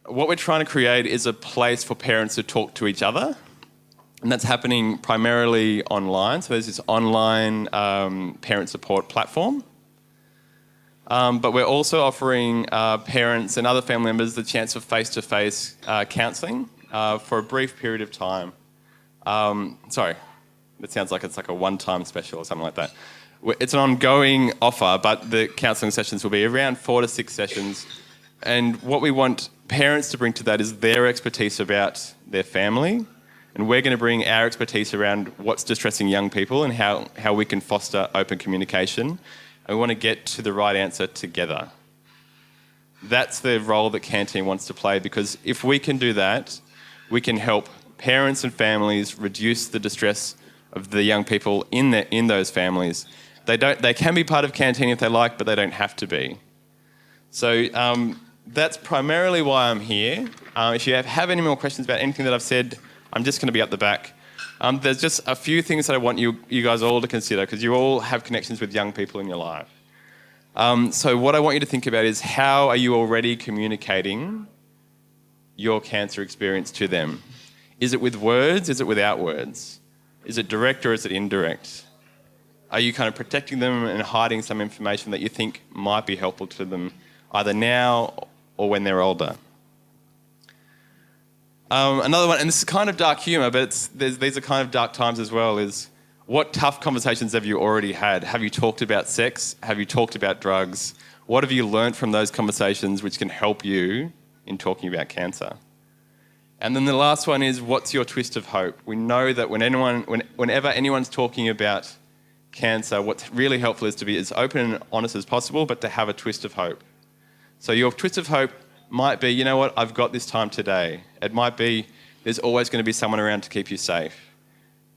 what we're trying to create is a place for parents to talk to each other. And that's happening primarily online. So there's this online parent support platform. But we're also offering parents and other family members the chance of face-to-face counselling for a brief period of time. Sorry, it sounds like it's like a one-time special or something like that. It's an ongoing offer, but the counselling sessions will be around 4 to 6 sessions. And what we want parents to bring to that is their expertise about their family. And we're going to bring our expertise around what's distressing young people and how we can foster open communication. And we want to get to the right answer together. That's the role that Canteen wants to play, because if we can do that, we can help parents and families reduce the distress of the young people in those families. They can be part of Canteen if they like, but they don't have to be. So that's primarily why I'm here. If you have any more questions about anything that I've said, I'm just going to be up the back. There's just a few things that I want you guys all to consider, because you all have connections with young people in your life. So what I want you to think about is, how are you already communicating your cancer experience to them? Is it with words? Is it without words? Is it direct or is it indirect? Are you kind of protecting them and hiding some information that you think might be helpful to them either now or when they're older? Another one, and this is kind of dark humour, but these are kind of dark times as well, is what tough conversations have you already had? Have you talked about sex? Have you talked about drugs? What have you learnt from those conversations which can help you in talking about cancer? And then the last one is, what's your twist of hope? We know that whenever anyone's talking about cancer, what's really helpful is to be as open and honest as possible, but to have a twist of hope. So your twist of hope might be, you know what, I've got this time today. It might be, there's always going to be someone around to keep you safe.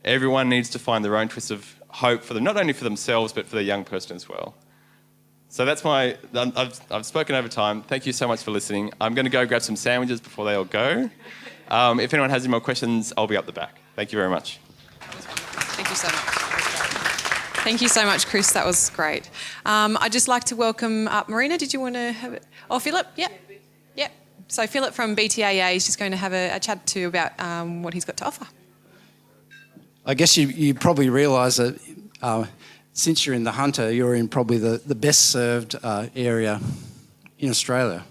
Everyone needs to find their own twist of hope for them, not only for themselves, but for the young person as well. So that's I've spoken over time. Thank you so much for listening. I'm going to go grab some sandwiches before they all go. If anyone has any more questions, I'll be up the back. Thank you very much. Thank you so much. Thank you so much, Chris. That was great. I'd just like to welcome up Marina. Did you want to have it? Oh, Philip? Yep. So Philip from BTAA is just going to have a chat to you about what he's got to offer. I guess you probably realise that since you're in the Hunter, you're in probably the best served area in Australia.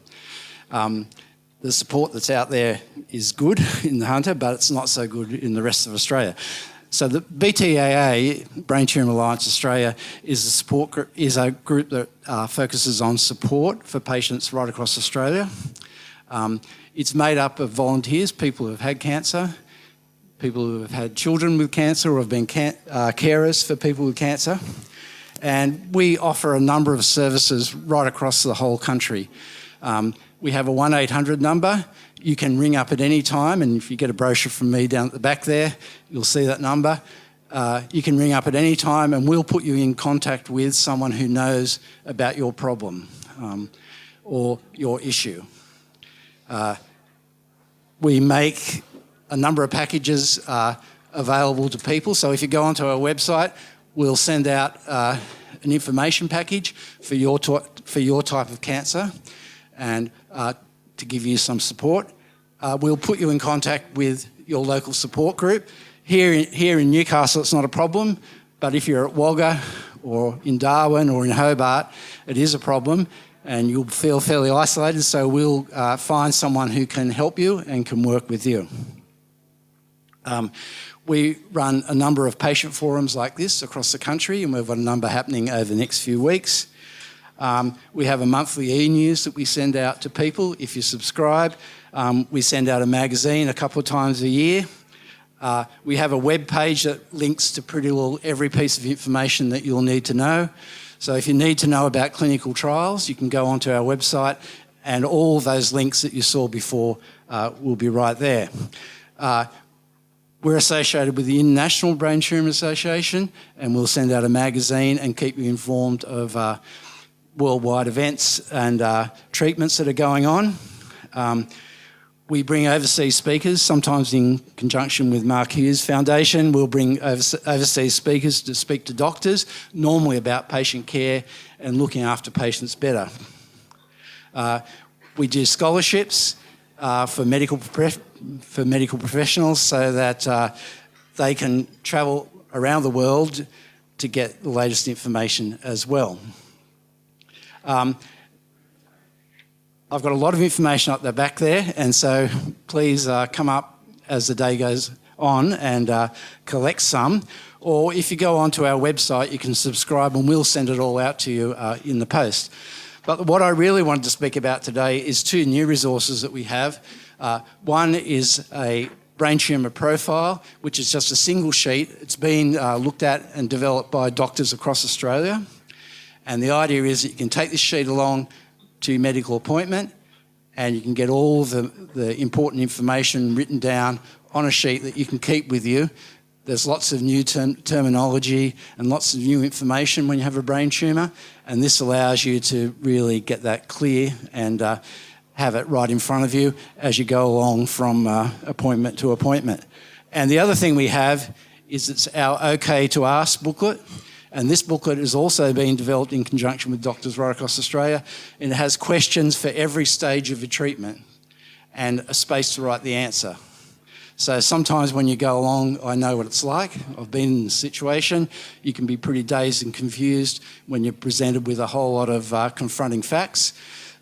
The support that's out there is good in the Hunter, but it's not so good in the rest of Australia. So the BTAA, Brain Tumour Alliance Australia, is a group that focuses on support for patients right across Australia. It's made up of volunteers, people who have had cancer, people who have had children with cancer or have been carers for people with cancer. And we offer a number of services right across the whole country. We have a 1-800 number. You can ring up at any time, and if you get a brochure from me down at the back there, you'll see that number. You can ring up at any time and we'll put you in contact with someone who knows about your problem or your issue. We make a number of packages available to people. So if you go onto our website, we'll send out an information package for your type of cancer and to give you some support. We'll put you in contact with your local support group. Here in Newcastle, it's not a problem, but if you're at Wagga or in Darwin or in Hobart, it is a problem and you'll feel fairly isolated, so we'll find someone who can help you and can work with you. We run a number of patient forums like this across the country, and we've got a number happening over the next few weeks. We have a monthly e-news that we send out to people. If you subscribe, we send out a magazine a couple of times a year. We have a web page that links to pretty well every piece of information that you'll need to know. So if you need to know about clinical trials, you can go onto our website and all those links that you saw before will be right there. We're associated with the International Brain Tumour Association, and we'll send out a magazine and keep you informed of worldwide events and treatments that are going on. We bring overseas speakers, sometimes in conjunction with Mark Hughes Foundation. We'll bring overseas speakers to speak to doctors, normally about patient care and looking after patients better. We do scholarships. for medical professionals so that they can travel around the world to get the latest information as well. I've got a lot of information up the back there, and so please come up as the day goes on and collect some. Or if you go onto our website, you can subscribe and we'll send it all out to you in the post. But what I really wanted to speak about today is two new resources that we have. One is a brain tumour profile, which is just a single sheet. It's been looked at and developed by doctors across Australia. And the idea is that you can take this sheet along to your medical appointment and you can get all the important information written down on a sheet that you can keep with you. There's lots of new terminology and lots of new information when you have a brain tumour, and this allows you to really get that clear and have it right in front of you as you go along from appointment to appointment. And the other thing we have is it's our OK to Ask booklet, and this booklet is also being developed in conjunction with doctors right across Australia, and it has questions for every stage of your treatment and a space to write the answer. So sometimes when you go along, I know what it's like. I've been in this situation. You can be pretty dazed and confused when you're presented with a whole lot of confronting facts.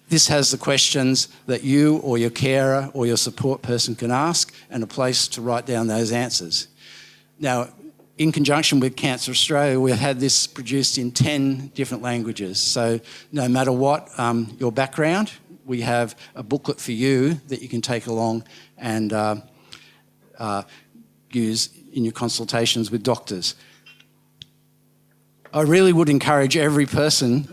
This has the questions that you or your carer or your support person can ask and a place to write down those answers. Now, in conjunction with Cancer Australia, we've had this produced in 10 different languages. So no matter what your background, we have a booklet for you that you can take along and use in your consultations with doctors. I really would encourage every person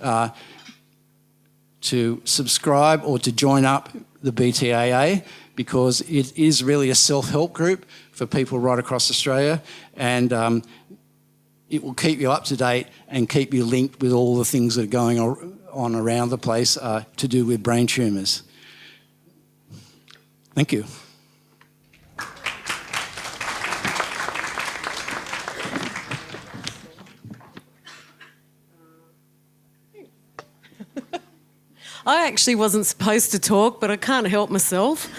to subscribe or to join up the BTAA, because it is really a self-help group for people right across Australia, and it will keep you up to date and keep you linked with all the things that are going on around the place to do with brain tumours. Thank you. I actually wasn't supposed to talk, but I can't help myself.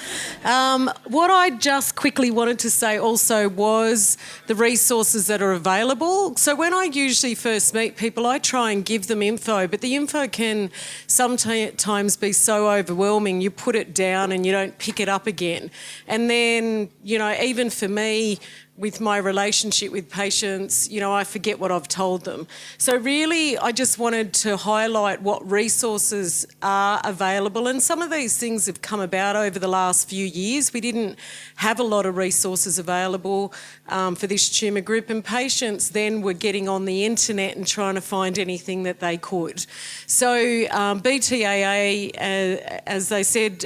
What I just quickly wanted to say also was the resources that are available. So when I usually first meet people, I try and give them info, but the info can sometimes be so overwhelming, you put it down and you don't pick it up again. And then, even for me, with my relationship with patients, I forget what I've told them. So really, I just wanted to highlight what resources are available. And some of these things have come about over the last few years. We didn't have a lot of resources available for this tumour group, and patients then were getting on the internet and trying to find anything that they could. So BTAA, as they said,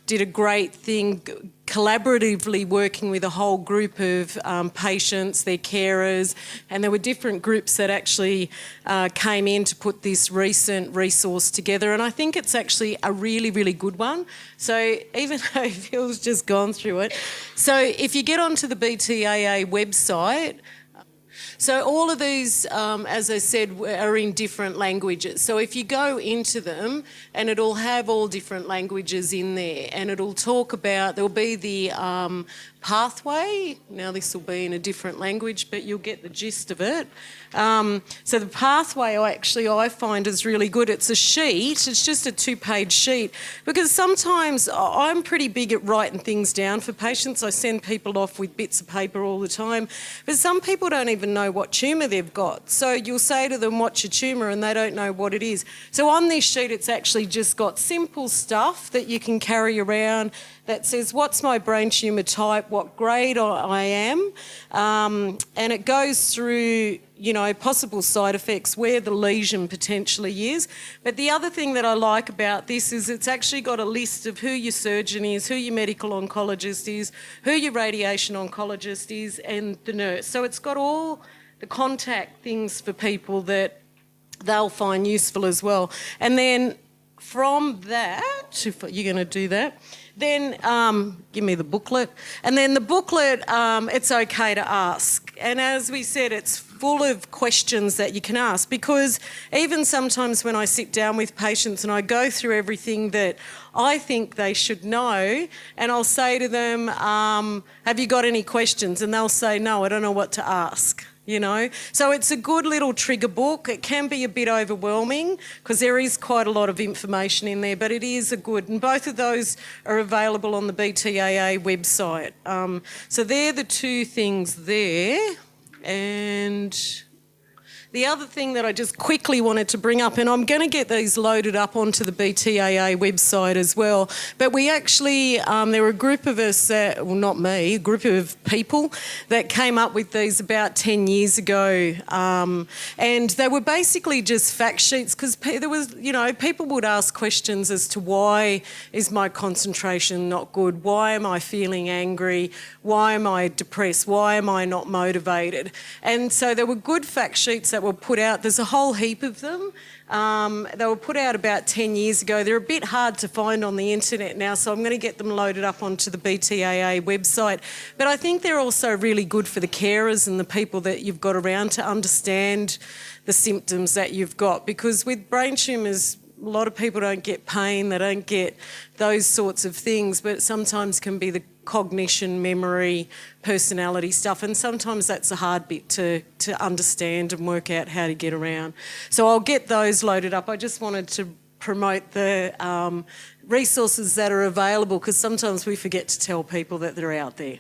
did a great thing, collaboratively working with a whole group of patients, their carers, and there were different groups that actually came in to put this recent resource together, and I think it's actually a really, really good one. So even though Phil's just gone through it, so if you get onto the BTAA website, so all of these, as I said, are in different languages. So if you go into them, and it'll have all different languages in there, and it'll talk about, there'll be the pathway. Now this will be in a different language, but you'll get the gist of it. So the pathway I find is really good. It's a sheet, it's just a 2-page sheet, because sometimes I'm pretty big at writing things down for patients. I send people off with bits of paper all the time, but some people don't even know what tumour they've got. So you'll say to them, what's your tumour? And they don't know what it is. So on this sheet, it's actually just got simple stuff that you can carry around that says, what's my brain tumour type, what grade I am, and it goes through, possible side effects, where the lesion potentially is. But the other thing that I like about this is it's actually got a list of who your surgeon is, who your medical oncologist is, who your radiation oncologist is, and the nurse. So it's got all the contact things for people that they'll find useful as well. And then from that, if you're going to do that, then give me the booklet. And then the booklet, it's okay to ask. And as we said, it's full of questions that you can ask, because even sometimes when I sit down with patients and I go through everything that I think they should know, and I'll say to them, have you got any questions? And they'll say, no, I don't know what to ask. You know, so it's a good little trigger book. It can be a bit overwhelming because there is quite a lot of information in there, but it is a good, and both of those are available on the BTAA website. So they're the two things there. And the other thing that I just quickly wanted to bring up, and I'm going to get these loaded up onto the BTAA website as well, but we actually, there were a group of us, well not me, a group of people that came up with these about 10 years ago, and they were basically just fact sheets, because there was, you know, people would ask questions as to why is my concentration not good, why am I feeling angry, why am I depressed, why am I not motivated, and so there were good fact sheets that were put out. There's a whole heap of them. They were put out about 10 years ago. They're a bit hard to find on the internet now, so I'm going to get them loaded up onto the BTAA website. But I think they're also really good for the carers and the people that you've got around to understand the symptoms that you've got, because with brain tumours, a lot of people don't get pain, they don't get those sorts of things, but it sometimes can be the cognition, memory, personality stuff, and sometimes that's a hard bit to understand and work out how to get around. So I'll get those loaded up. I just wanted to promote the resources that are available, because sometimes we forget to tell people that they're out there.